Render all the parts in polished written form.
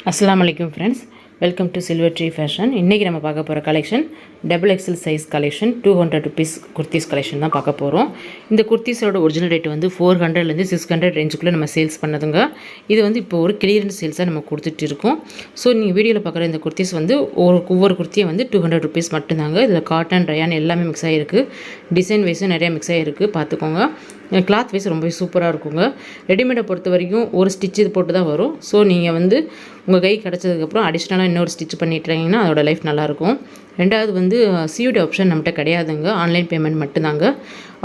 அஸ்ஸலாமு அலைக்கும் friends, welcome to silver tree fashion. இன்றைக்கி நம்ம பார்க்க போகிற collection XXL size collection 200 rupees kurtis collection தான் பார்க்க போகிறோம். இந்த குர்த்திஸோட ஒரிஜினல் ரேட் வந்து 400லேருந்து 600 ரேஞ்சுக்குள்ளே நம்ம சேல்ஸ் பண்ணதுங்க. இது வந்து இப்போ ஒரு கிளியரன்ஸ் சேல்ஸாக நம்ம கொடுத்துட்டு இருக்கோம். ஸோ நீங்கள் வீடியோவில் பார்க்குற இந்த குர்த்திஸ் வந்து ஒவ்வொரு குர்த்தியும் வந்து 200 ருபீஸ் மட்டும்தாங்க. இதில் காட்டன், ரயான் எல்லாமே மிக்ஸ் ஆகிருக்கு. டிசைன் வைஸும் நிறையா மிக்ஸ் ஆகிருக்கு, பார்த்துக்கோங்க. கிளாத் வைஸ் ரொம்பவே சூப்பராக இருக்குங்க. ரெடிமேடை பொறுத்த வரைக்கும் ஒரு ஸ்டிச் இது போட்டு தான் வரும். ஸோ நீங்கள் வந்து உங்கள் கை கிடச்சதுக்கப்புறம் அடிஷ்னலாக இன்னொரு ஸ்டிச் பண்ணிட்டீங்கன்னா அதோட லைஃப் நல்லாயிருக்கும். ரெண்டாவது வந்து சியூடி ஆப்ஷன் நம்மகிட்ட கிடையாதுங்க, ஆன்லைன் பேமெண்ட் மட்டும்தாங்க.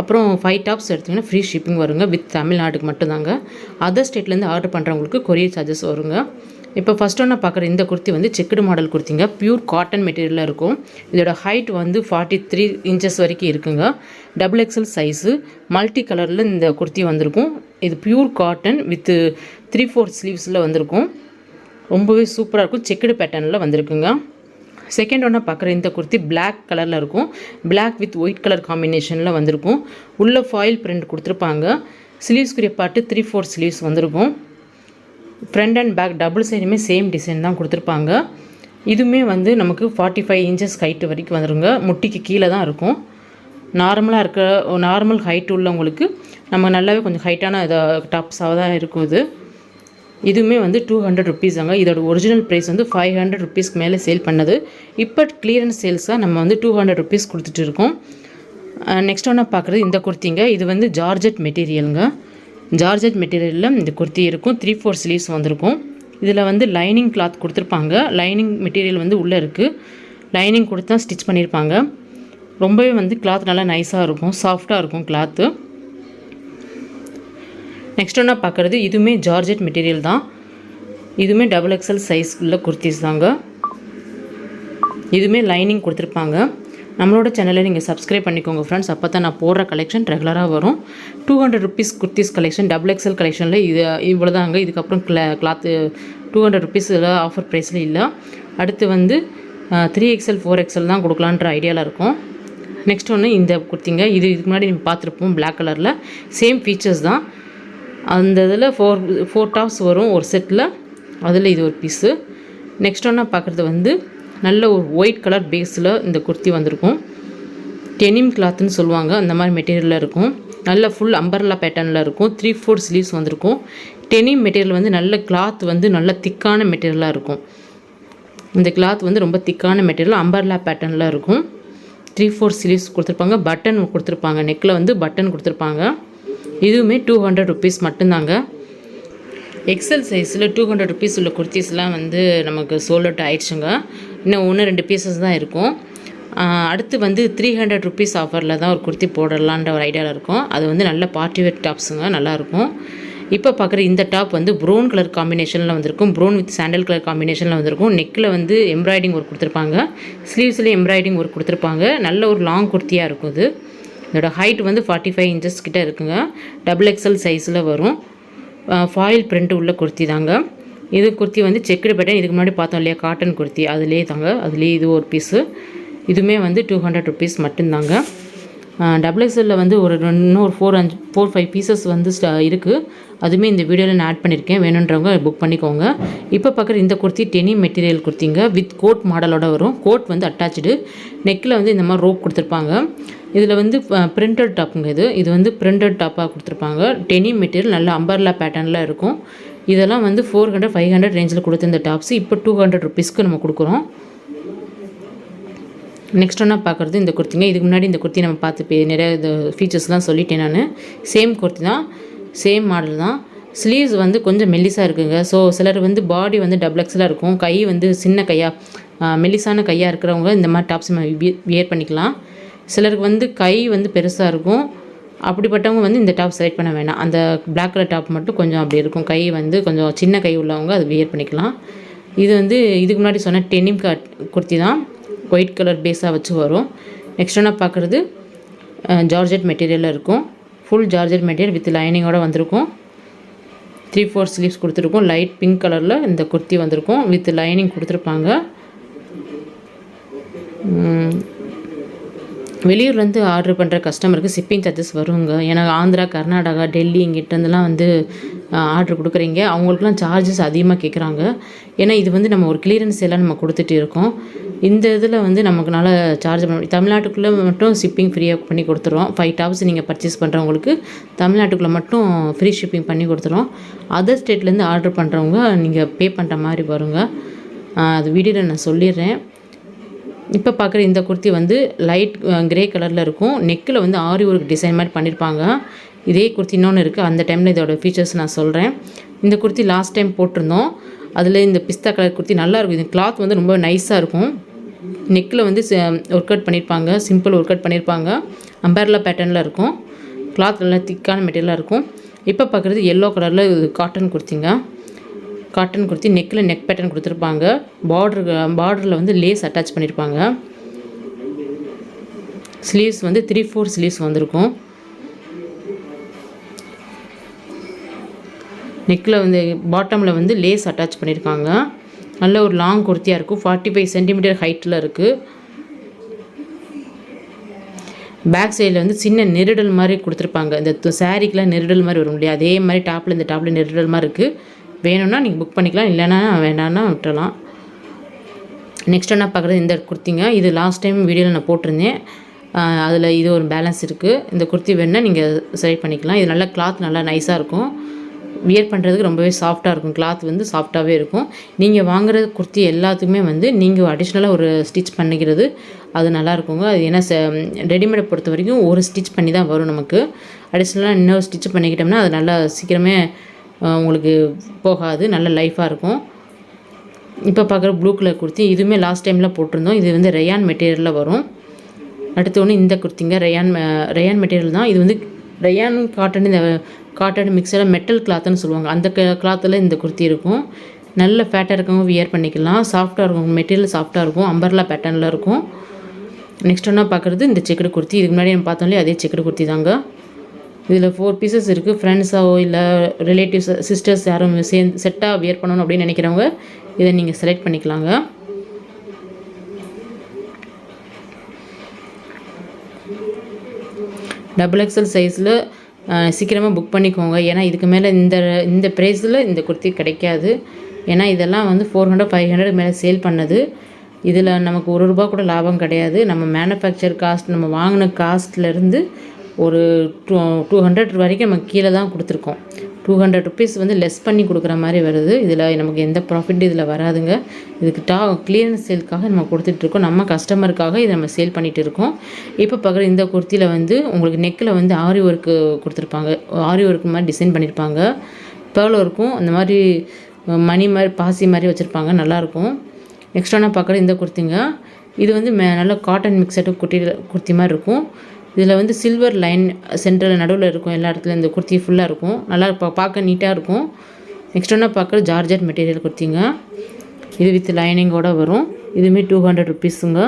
அப்புறம் 5 டாப்ஸ் எடுத்திங்கன்னா ஃப்ரீ ஷிப்பிங் வருங்க, வித் தமிழ்நாட்டுக்கு மட்டும்தாங்க. அதர் ஸ்டேட்லேருந்து ஆர்டர் பண்ணுறவங்களுக்கு கொரியர் சார்ஜஸ் வருங்க. இப்போ ஃபஸ்ட் ஒன்று பார்க்குற இந்த குர்த்தி வந்து செக்குடு மாடல் குர்த்திங்க, பியூர் காட்டன் மெட்டீரியலில் இருக்கும். இதோட ஹைட் வந்து 43 இன்ச்சஸ் வரைக்கும் இருக்குங்க. XXL சைஸு, மல்டி கலரில் இந்த குர்த்தி வந்திருக்கும். இது பியூர் காட்டன் வித் 3/4 ஸ்லீவ்ஸில் வந்திருக்கும். ரொம்பவே சூப்பராக இருக்கும், செக்குடு பேட்டர்னில் வந்திருக்குங்க. செகண்ட் ஒன்றா பார்க்குற இந்த குர்த்தி பிளாக் கலரில் இருக்கும். பிளாக் வித் ஒயிட் கலர் காம்பினேஷனில் வந்திருக்கும். உள்ள ஃபாயில் பிரிண்ட் கொடுத்துருப்பாங்க. ஸ்லீவ்ஸ்க்குரிய பாட்டு 3/4 ஸ்லீவ்ஸ் வந்திருக்கும். ஃப்ரண்ட் அண்ட் பேக் டபுள் சைடுமே சேம் டிசைன் தான் கொடுத்துருப்பாங்க. இதுவுமே வந்து நமக்கு 45 இன்ச்சஸ் ஹைட்டு வரைக்கும் வந்துருங்க. முட்டிக்கு கீழே தான் இருக்கும். நார்மல் ஹைட் உள்ளவங்களுக்கு நம்ம நல்லாவே கொஞ்சம் ஹைட்டான டாப்ஸாக தான் இருக்கும். இதுவுமே வந்து 200 ருபீஸாங்க. இதோட ஒரிஜினல் ப்ரைஸ் வந்து 500 ருபீஸ்க்கு மேலே சேல் பண்ணது. இப்போ கிளியரன்ஸ் சேல்ஸாக நம்ம வந்து 200 ருபீஸ் கொடுத்துட்டு இருக்கோம். நெக்ஸ்ட் ஒன்றா பார்க்குறது இந்த குர்த்திங்க. இது வந்து ஜார்ஜெட் மெட்டீரியலுங்க. ஜார்ஜெட் மெட்டீரியலில் இந்த குர்த்தி இருக்கும். 3/4 ஸ்லீவ்ஸ் வந்திருக்கும். இதில் வந்து லைனிங் கிளாத் கொடுத்துருப்பாங்க. லைனிங் மெட்டீரியல் வந்து உள்ளே இருக்குது. லைனிங் கொடுத்தா ஸ்டிச் பண்ணியிருப்பாங்க. ரொம்பவே வந்து கிளாத் நல்லா நைஸாக இருக்கும், சாஃப்டாக இருக்கும் கிளாத்து. நெக்ஸ்ட் ஒன்றா பார்க்குறது இதுவுமே ஜார்ஜெட் மெட்டீரியல் தான். இதுவுமே XXL சைஸ் உள்ள குர்த்திஸ் தாங்க. இதுவுமே லைனிங் கொடுத்துருப்பாங்க. நம்மளோட சேனலை நீங்கள் சப்ஸ்கிரைப் பண்ணிக்கோங்க ஃப்ரெண்ட்ஸ், அப்போ தான் நான் போடுற கலெக்ஷன் ரெகுலராக வரும். 200 ருபீஸ் குர்த்திஸ் கலெக்ஷன் XXL கலெக்ஷனில் இவ்வளோ தாங்க. இதுக்கப்புறம் கிளாத்து 200 ருபீஸில் ஆஃபர் ப்ரைஸில் இல்லை. அடுத்து வந்து 3XL 4XL தான் கொடுக்கலான்ற ஐடியாவில் இருக்கும். நெக்ஸ்ட் ஒன்று இந்த குர்த்திங்க. இதுக்கு முன்னாடி நம்ம பார்த்துருப்போம், பிளாக் கலரில் சேம் ஃபீச்சர்ஸ் தான். அந்த இதில் 4 டாப்ஸ் வரும் ஒரு செட்டில். அதில் இது ஒரு பீஸு. நெக்ஸ்ட் ஒன்றா பார்க்குறது வந்து நல்ல ஒரு ஒயிட் கலர் பேஸில் இந்த குர்த்தி வந்திருக்கும். டெனிம் கிளாத்துன்னு சொல்லுவாங்க, அந்த மாதிரி மெட்டீரியலில் இருக்கும். நல்ல ஃபுல் அம்பர்லா பேட்டர்னில் இருக்கும். 3/4 ஸ்லீவ்ஸ் வந்திருக்கும். டெனிம் மெட்டீரியல் வந்து நல்ல கிளாத் வந்து நல்ல திக்கான மெட்டீரியலாக இருக்கும். இந்த கிளாத் வந்து ரொம்ப திக்கான மெட்டீரியல், அம்பர்லா பேட்டர்னில் இருக்கும். 3/4 ஸ்லீவ்ஸ் கொடுத்துருப்பாங்க. பட்டன் கொடுத்துருப்பாங்க, நெக்கில் வந்து பட்டன் கொடுத்துருப்பாங்க. இதுவுமே 200 ருபீஸ் மட்டும்தாங்க. XL சைஸில் 200 ருபீஸ் உள்ள குர்த்திஸ்லாம் வந்து நமக்கு சோல்ட் அவுட் ஆயிடுச்சுங்க. இன்னும் 1-2 பீசஸ் தான் இருக்கும். அடுத்து வந்து 300 ருபீஸ் ஆஃபரில் தான் ஒரு குர்த்தி போடலான்ற ஒரு ஐடியாவில் இருக்கும். அது வந்து நல்ல பார்ட்டிவேர் டாப்ஸுங்க, நல்லாயிருக்கும். இப்போ பார்க்குற இந்த டாப் வந்து ப்ரௌன் கலர் காம்பினேஷனில் வந்திருக்கும். ப்ரௌன் வித் சாண்டல் கலர் காம்பினேஷனில் வந்திருக்கும். நெக்கில் வந்து எம்ப்ராய்டிங் ஒர்க் கொடுத்துருப்பாங்க. ஸ்லீவ்ஸ்லேயும் எம்ப்ராய்டிங் ஒர்க் கொடுத்துருப்பாங்க. நல்ல ஒரு லாங் குர்த்தியாக இருக்கும். இதோட ஹைட் வந்து 45 இன்ச்சஸ் கிட்டே இருக்குங்க. XXL சைஸில் வரும். ஃபாயில் பிரிண்ட் உள்ள குர்த்தி தாங்க. இது குர்த்தி வந்து செக்குடு பேட்டர்ன். இதுக்கு முன்னாடி பார்த்தோம் இல்லையா, காட்டன் குர்த்தி, அதுலேயே தாங்க. அதுலேயே இது ஒரு பீஸு. இதுவுமே வந்து 200 ருபீஸ் மட்டும்தாங்க. XXLல வந்து இன்னும் ஒரு 4-5 பீசஸ் வந்து இருக்குது. அதுவுமே இந்த வீடியோவில் நான் ஆட் பண்ணியிருக்கேன், வேணுன்றவங்க புக் பண்ணிக்கோங்க. இப்போ பார்க்குற இந்த குர்த்தி டெனிம் மெட்டீரியல் குர்த்திங்க, வித் கோட் மாடலோட வரும். கோட் வந்து அட்டாச்சு. நெக்கில் வந்து இந்த மாதிரி ரோப் கொடுத்துருப்பாங்க. இதில் வந்து பிரிண்டட் டாப்புங்க. இது வந்து பிரிண்டட் டாப்பாக கொடுத்துருப்பாங்க. டெனிம் மெட்டீரியல் நல்ல அம்பர்லா பேட்டர்னில் இருக்கும். இதெல்லாம் வந்து 400-500 ரேஞ்சில் கொடுத்த இந்த டாப்ஸ் இப்போ 200 ருபீஸ்க்கு நம்ம கொடுக்குறோம். நெக்ஸ்ட் ஒன்றா பார்க்குறது இந்த குர்த்திங்க. இதுக்கு முன்னாடி இந்த குர்த்தி நம்ம பார்த்து நிறைய இது ஃபீச்சர்ஸ்லாம் சொல்லிட்டேன் நான். சேம் குர்த்தி தான், சேம் மாடல் தான். ஸ்லீவ்ஸ் வந்து கொஞ்சம் மெல்லிஸாக இருக்குங்க. ஸோ சிலர் வந்து பாடி வந்து XXL இருக்கும், கை வந்து சின்ன கையாக மெல்லிஸான கையாக இருக்கிறவங்க இந்த மாதிரி டாப்ஸ் வியர் பண்ணிக்கலாம். சிலருக்கு வந்து கை வந்து பெருசாக இருக்கும். அப்படிப்பட்டவங்க வந்து இந்த டாப் செலக்ட் பண்ண வேணாம். அந்த பிளாக் கலர் டாப் மட்டும் கொஞ்சம் அப்படி இருக்கும், கை வந்து கொஞ்சம் சின்ன கை உள்ளவங்க அது வியர் பண்ணிக்கலாம். இது வந்து இதுக்கு முன்னாடி சொன்ன டெனிம் குர்த்தி தான், ஒயிட் கலர் பேஸாக வச்சு வரும். நெக்ஸ்ட் ஒன்றா பார்க்குறது ஜார்ஜெட் மெட்டீரியலில் இருக்கும். ஃபுல் ஜார்ஜெட் மெட்டீரியல் வித் லைனிங்கோடு வந்திருக்கும். 3/4 ஸ்லீவ்ஸ் கொடுத்துருக்கும். லைட் பிங்க் கலரில் இந்த குர்த்தி வந்திருக்கும். வித் லைனிங் கொடுத்துருப்பாங்க. வெளியூர்லேருந்து ஆர்டர் பண்ணுற கஸ்டமருக்கு ஷிப்பிங் சார்ஜஸ் வருங்க. ஏன்னா ஆந்திரா, கர்நாடகா, டெல்லி இங்கிட்டேருந்துலாம் வந்து ஆர்டர் கொடுக்குறீங்க அவங்களுக்குலாம் சார்ஜஸ் அதிகமாக கேட்குறாங்க. ஏன்னா இது வந்து நம்ம ஒரு கிளியரன்ஸ் எல்லாம் நம்ம கொடுத்துட்டு இருக்கோம். இந்த இதில் வந்து நமக்குனால சார்ஜ் பண்ண தமிழ்நாட்டுக்குள்ளே மட்டும் ஷிப்பிங் ஃப்ரீயாக பண்ணி கொடுத்துருவோம். 5 டாப்ஸ் நீங்கள் பர்ச்சேஸ் பண்ணுறவங்களுக்கு தமிழ்நாட்டுக்குள்ளே மட்டும் ஃப்ரீ ஷிப்பிங் பண்ணி கொடுத்துருவோம். அதர் ஸ்டேட்லேருந்து ஆர்டர் பண்ணுறவங்க நீங்கள் பே பண்ணுற மாதிரி வருங்க. அது வீடியோவில் நான் சொல்லிடுறேன். இப்போ பார்க்குற இந்த குர்த்தி வந்து லைட் கிரே கலரில் இருக்கும். நெக்கில் வந்து ஆரி ஒர்க் டிசைன் மாதிரி பண்ணியிருப்பாங்க. இதே குர்த்தி இன்னொன்று இருக்குது. அந்த டைமில் இதோட ஃபீச்சர்ஸ் நான் சொல்கிறேன். இந்த குர்த்தி லாஸ்ட் டைம் போட்டிருந்தோம். அதில் இந்த பிஸ்தா கலர் குர்த்தி நல்லாயிருக்கும். இந்த கிளாத் வந்து ரொம்ப நைஸாக இருக்கும். நெக்கில் வந்து ஒர்க் அவுட் பண்ணியிருப்பாங்க. சிம்பிள் ஒர்க் அவுட் பண்ணியிருப்பாங்க. அம்பர்லா பேட்டர்னில் இருக்கும். கிளாத் நல்லா திக்கான மெட்டீரியலாக இருக்கும். இப்போ பார்க்குறது எல்லோ கலரில் காட்டன் குர்த்திங்க. காட்டன் குர்த்தி நெக்கில் நெக் பேட்டர்ன் கொடுத்துருப்பாங்க. பார்டரில் வந்து லேஸ் அட்டாச் பண்ணியிருப்பாங்க. ஸ்லீவ்ஸ் வந்து 3/4 ஸ்லீவ்ஸ் வந்திருக்கும். நெக்கில் வந்து பாட்டமில் வந்து லேஸ் அட்டாச் பண்ணியிருக்காங்க. நல்ல ஒரு லாங் குர்த்தியாக இருக்கும். 45 சென்டிமீட்டர் ஹைட்டில் இருக்குது. பேக் சைடில் வந்து சின்ன நெருடல் மாதிரி கொடுத்துருப்பாங்க. இந்த சாரீக்கெலாம் நெருடல் மாதிரி வரும் இல்லையா, அதே மாதிரி டாப்பில் இந்த டாப்பில் நெருடல் மாதிரி இருக்குது. வேணும்னா நீங்கள் புக் பண்ணிக்கலாம், இல்லைன்னா வேண்டாம்னா விட்டுறலாம். நெக்ஸ்ட் என்ன பார்க்குறது இந்த குர்த்திங்க. இது லாஸ்ட் டைம் வீடியோவில் நான் போட்டிருந்தேன். அதில் இது ஒரு பேலன்ஸ் இருக்குது. இந்த குர்த்தி வேணுன்னா நீங்கள் செலக்ட் பண்ணிக்கலாம். இது நல்லா கிளாத் நல்லா நைஸாக இருக்கும். வியர் பண்ணுறதுக்கு ரொம்பவே சாஃப்டாக இருக்கும். கிளாத் வந்து சாஃப்டாகவே இருக்கும். நீங்கள் வாங்குகிற குர்த்தி எல்லாத்துக்குமே வந்து நீங்கள் அடிஷ்னலாக ஒரு ஸ்டிச் பண்ணிக்கிறது அது நல்லாயிருக்குங்க. அது ஏன்னா ரெடிமேடை பொறுத்த வரைக்கும் ஒரு ஸ்டிச் பண்ணி தான் வரும். நமக்கு அடிஷ்னலாக இன்னொரு ஸ்டிச் பண்ணிக்கிட்டோம்னா அது நல்லா சீக்கிரமே உங்களுக்கு போகாது, நல்ல லைஃபாக இருக்கும். இப்போ பார்க்குற ப்ளூ கலர் குர்த்தி இதுவுமே லாஸ்ட் டைமில் போட்டிருந்தோம். இது வந்து ரயான் மெட்டீரியலில் வரும். அடுத்து ஒன்று இந்த குர்த்திங்க ரயான் மெட்டீரியல் தான். இது வந்து ரயான் காட்டன், இந்த காட்டன் மிக்சராக மெட்டல் கிளாத்துன்னு சொல்லுவாங்க. அந்த கிளாத்தில் இந்த குர்த்தி இருக்கும். நல்ல ஃபேட்டாக இருக்கவங்க வியர் பண்ணிக்கலாம். சாஃப்டாக இருக்கும், மெட்டீரியல் சாஃப்டாக இருக்கும். அம்பர்லா பேட்டர்னில் இருக்கும். நெக்ஸ்ட் ஒன்றா பார்க்குறது இந்த செக்குடு குர்த்தி. இதுக்கு முன்னாடி நம்ம பார்த்தோம்லே அதே செக்குடு குர்த்தி தாங்க. இதில் 4 பீசஸ் இருக்குது. ஃப்ரெண்ட்ஸாவோ இல்லை ரிலேட்டிவ்ஸ் சிஸ்டர்ஸ் யாரும் செட்டாக வியர் பண்ணணும் அப்படின்னு நினைக்கிறவங்க இதை நீங்கள் செலக்ட் பண்ணிக்கலாங்க. XXL சைஸில் சீக்கிரமாக புக் பண்ணிக்கோங்க. ஏன்னா இதுக்கு மேலே இந்த ப்ரைஸில் இந்த குர்த்தி கிடைக்காது. ஏன்னா இதெல்லாம் வந்து 400-500 மேலே சேல் பண்ணது. இதில் நமக்கு ₹1 கூட லாபம் கிடையாது. நம்ம மேனுஃபேக்சர் காஸ்ட் நம்ம வாங்கின காஸ்ட்லேருந்து ஒரு 200 வரைக்கும் நம்ம கீழே தான் கொடுத்துருக்கோம். ₹200 வந்து லெஸ் பண்ணி கொடுக்குற மாதிரி வருது. இதில் நமக்கு எந்த ப்ராஃபிட் இதில் வராதுங்க. இதுக்கு கிளியரன்ஸ் சேலுக்காக நம்ம கொடுத்துட்ருக்கோம். நம்ம கஸ்டமருக்காக இதை நம்ம சேல் பண்ணிகிட்டு இருக்கோம். இப்போ பார்க்குற இந்த குர்த்தியில் வந்து உங்களுக்கு நெக்கில் வந்து ஆரி ஒர்க்கு கொடுத்துருப்பாங்க. ஆரி ஒர்க்கு மாதிரி டிசைன் பண்ணியிருப்பாங்க. பேர்ல் ஒர்க்கும் அந்த மாதிரி மணி மாதிரி பாசி மாதிரி வச்சுருப்பாங்க. நல்லாயிருக்கும். நெக்ஸ்ட் நான் பார்க்குற இந்த குர்த்திங்க. இது வந்து நல்ல காட்டன் மிக்சடு குர்த்தி மாதிரி இருக்கும். இதில் வந்து சில்வர் லைன் சென்டரில் நடுவில் இருக்கும். எல்லா இடத்துலையும் இந்த குர்த்தி ஃபுல்லாக இருக்கும். நல்லா பார்க்க நீட்டாக இருக்கும். நெக்ஸ்ட் ஒன்றா பார்க்குற ஜார்ஜெட் மெட்டீரியல் குர்த்திங்க. இது வித் லைனிங்கோடு வரும். இதுவுமே ₹200ங்க.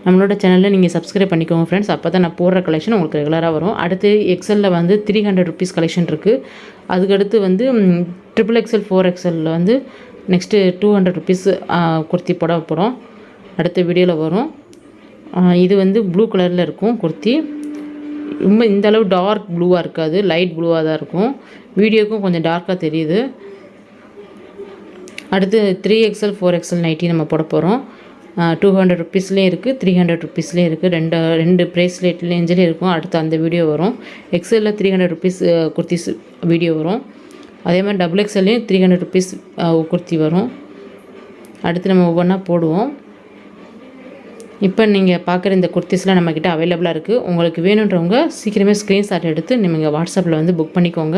நம்மளோட சேனலில் நீங்கள் சப்ஸ்கிரைப் பண்ணிக்கோங்க ஃப்ரெண்ட்ஸ். அப்போ தான் நான் போடுற கலெக்ஷன் உங்களுக்கு ரெகுலராக வரும். அடுத்து எக்ஸலில் வந்து ₹300 கலெக்ஷன் இருக்குது. அதுக்கடுத்து வந்து XXL 4XL வந்து நெக்ஸ்ட்டு ₹200 குர்த்தி போட போகிறோம். அடுத்த வீடியோவில் வரும். இது வந்து ப்ளூ கலரில் இருக்கும் குர்த்தி. ரொம்ப இந்த அளவு டார்க் ப்ளூவாக இருக்காது, லைட் ப்ளூவாக தான் இருக்கும். வீடியோக்கும் கொஞ்சம் டார்க்காக தெரியுது. அடுத்து 3XL 4XL நைட்டி நம்ம போட போகிறோம். ₹200லேயும் இருக்குது, ₹300லேயும் இருக்குது. ரெண்டு ப்ரைஸ்லேட்லேயும் இருக்கும். அடுத்து அந்த வீடியோ வரும். எக்ஸலில் ₹300 குர்த்திஸ் வீடியோ வரும். அதே மாதிரி XXLலேயும் ₹300 குர்த்தி வரும். அடுத்து நம்ம ஒவ்வொன்றா போடுவோம். இப்போ நீங்கள் பார்க்குற இந்த குர்த்திஸ்லாம் நம்மக்கிட்ட அவைலபிளாக இருக்குது. உங்களுக்கு வேணுன்றவங்க சீக்கிரமே ஸ்க்ரீன்ஷாட் எடுத்து நீங்கள் வாட்ஸ்அப்பில் வந்து புக் பண்ணிக்கோங்க.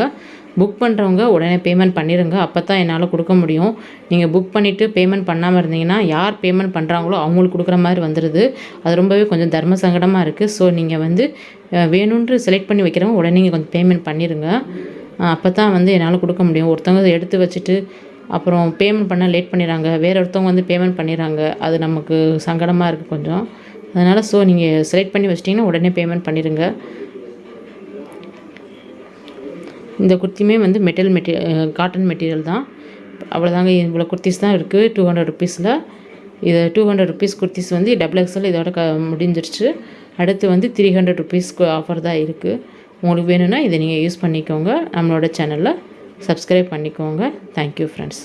புக் பண்ணுறவங்க உடனே பேமெண்ட் பண்ணிடுங்க. அப்போ தான் என்னால் கொடுக்க முடியும். நீங்கள் புக் பண்ணிவிட்டு பேமெண்ட் பண்ணாமல் இருந்தீங்கன்னா யார் பேமெண்ட் பண்ணுறாங்களோ அவங்களுக்கு கொடுக்குற மாதிரி வந்துடுது. அது ரொம்பவே கொஞ்சம் தர்ம சங்கடமாக இருக்குது. ஸோ நீங்கள் வந்து வேணுன்று செலக்ட் பண்ணி வைக்கிறவங்க உடனே நீங்கள் கொஞ்சம் பேமெண்ட் பண்ணிடுங்க. அப்போ தான் வந்து என்னால் கொடுக்க முடியும். ஒருத்தவங்க எடுத்து வச்சுட்டு அப்புறம் பேமெண்ட் பண்ண லேட் பண்ணிடுறாங்க, வேறு ஒருத்தவங்க வந்து பேமெண்ட் பண்ணிடுறாங்க. அது நமக்கு சங்கடமாக இருக்குது கொஞ்சம். அதனால் நீங்கள் செலக்ட் பண்ணி வச்சிட்டிங்கன்னா உடனே பேமெண்ட் பண்ணிடுங்க. இந்த குர்த்தியுமே வந்து காட்டன் மெட்டீரியல் தான். அவ்வளோதாங்க. இவ்வளோ குர்த்திஸ் தான் இருக்குது ₹200. இது ₹200 குர்த்திஸ் வந்து XXL இதோட முடிஞ்சிருச்சு. அடுத்து வந்து ₹300 ஆஃபர் தான் இருக்குது. உங்களுக்கு வேணும்னா இதை நீங்கள் யூஸ் பண்ணிக்கோங்க. நம்மளோட சேனலில் சப்ஸ்கிரைப் பண்ணிக்கோங்க. Thank you friends.